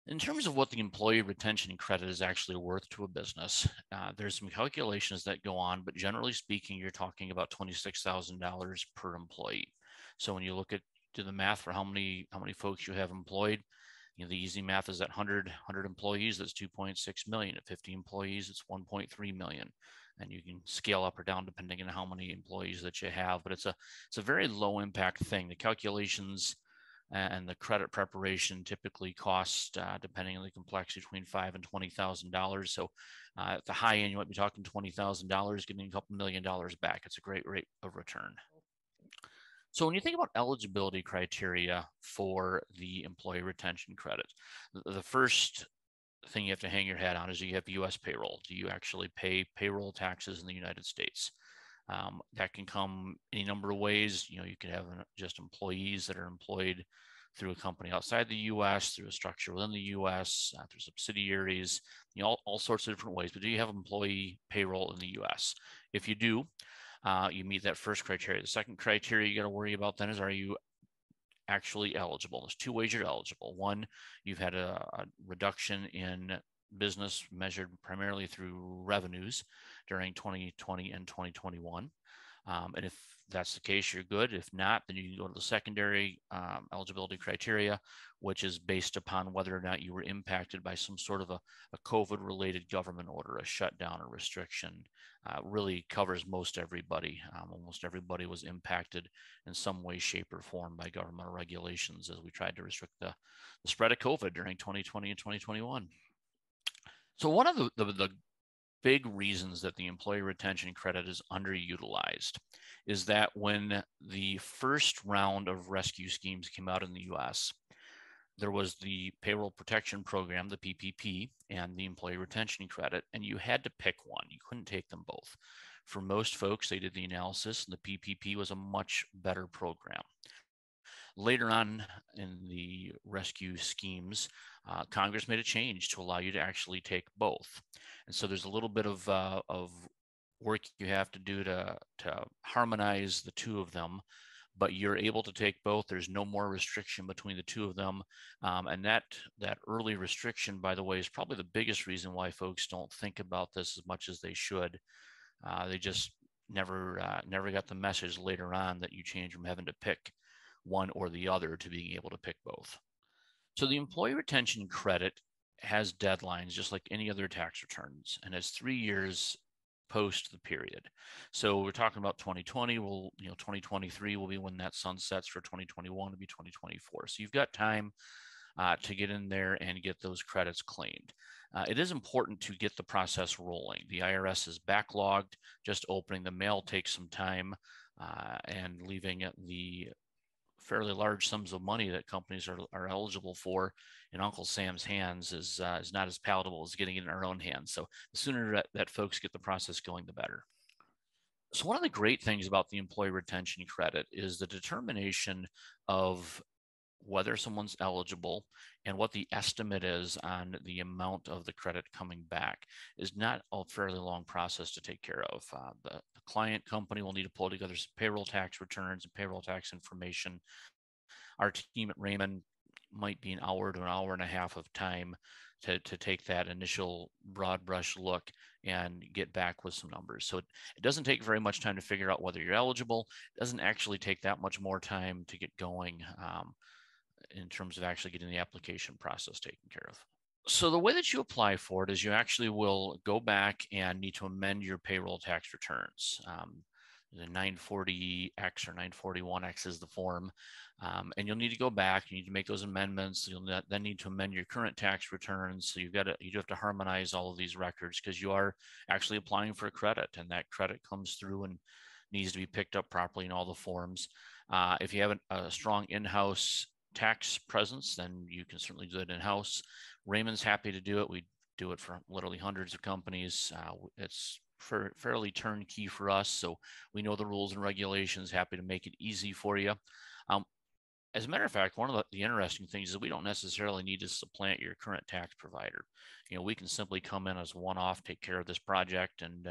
In terms of what the employee retention credit is actually worth to a business, there's some calculations that go on, but generally speaking, you're talking about $26,000 per employee. So when you look at do the math for how many folks you have employed, the easy math is that 100 employees, that's 2.6 million. At 50 employees, it's 1.3 million. And you can scale up or down depending on how many employees that you have, but it's a very low impact thing. The calculations and the credit preparation typically costs, depending on the complexity, between $5,000 and $20,000. So at the high end, you might be talking $20,000, getting a couple $1,000,000 back. It's a great rate of return. So when you think about eligibility criteria for the employee retention credit, the first thing you have to hang your hat on is you have U.S. payroll. Do you actually pay payroll taxes in the United States? That can come any number of ways. You can have just employees that are employed through a company outside the U.S., through a structure within the U.S., through subsidiaries, all sorts of different ways. But do you have employee payroll in the U.S.? If you do, you meet that first criteria. The second criteria you got to worry about then is, are you actually eligible? There's two ways you're eligible. One, you've had a reduction in business measured primarily through revenues during 2020 and 2021. And if that's the case, you're good. If not, then you can go to the secondary eligibility criteria, which is based upon whether or not you were impacted by some sort of a COVID-related government order, a shutdown or restriction. Really covers most everybody. Almost everybody was impacted in some way, shape, or form by governmental regulations as we tried to restrict the spread of COVID during 2020 and 2021. So one of the big reasons that the employee retention credit is underutilized is that when the first round of rescue schemes came out in the US, there was the payroll protection program, the PPP, and the employee retention credit, and you had to pick one. You couldn't take them both. For most folks, they did the analysis, and the PPP was a much better program. Later on in the rescue schemes, Congress made a change to allow you to actually take both. And so there's a little bit of work you have to do to harmonize the two of them, but you're able to take both. There's no more restriction between the two of them. And that early restriction, by the way, is probably the biggest reason why folks don't think about this as much as they should. They just never got the message later on that you change from having to pick one or the other to being able to pick both. So the employee retention credit has deadlines just like any other tax returns, and it's 3 years post the period. So we're talking about 2020. 2023 will be when that sunsets. For 2021 to be 2024. So you've got time to get in there and get those credits claimed. It is important to get the process rolling. The IRS is backlogged. Just opening the mail takes some time, and leaving the fairly large sums of money that companies are eligible for in Uncle Sam's hands is not as palatable as getting it in our own hands. So the sooner that folks get the process going, the better. So one of the great things about the employee retention credit is the determination of whether someone's eligible and what the estimate is on the amount of the credit coming back is not a fairly long process to take care of. The client company will need to pull together some payroll tax returns and payroll tax information. Our team at Raymond might be an hour to an hour and a half of time to take that initial broad brush look and get back with some numbers. So it doesn't take very much time to figure out whether you're eligible. It doesn't actually take that much more time to get going in terms of actually getting the application process taken care of. So the way that you apply for it is you actually will go back and need to amend your payroll tax returns. The 940X or 941X is the form. And you'll need to go back, you need to make those amendments. You'll then need to amend your current tax returns. So you have to harmonize all of these records because you are actually applying for a credit, and that credit comes through and needs to be picked up properly in all the forms. If you have a strong in-house tax presence, then you can certainly do it in-house. Raymond's happy to do it. We do it for literally hundreds of companies. It's fairly turnkey for us, so we know the rules and regulations, happy to make it easy for you. As a matter of fact, one of the interesting things is we don't necessarily need to supplant your current tax provider. We can simply come in as one-off, take care of this project, and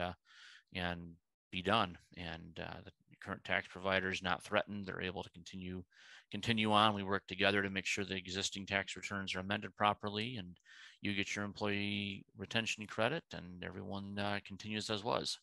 be done. And the current tax provider is not threatened. They're able to continue on. We work together to make sure the existing tax returns are amended properly, and you get your employee retention credit, and everyone continues as was.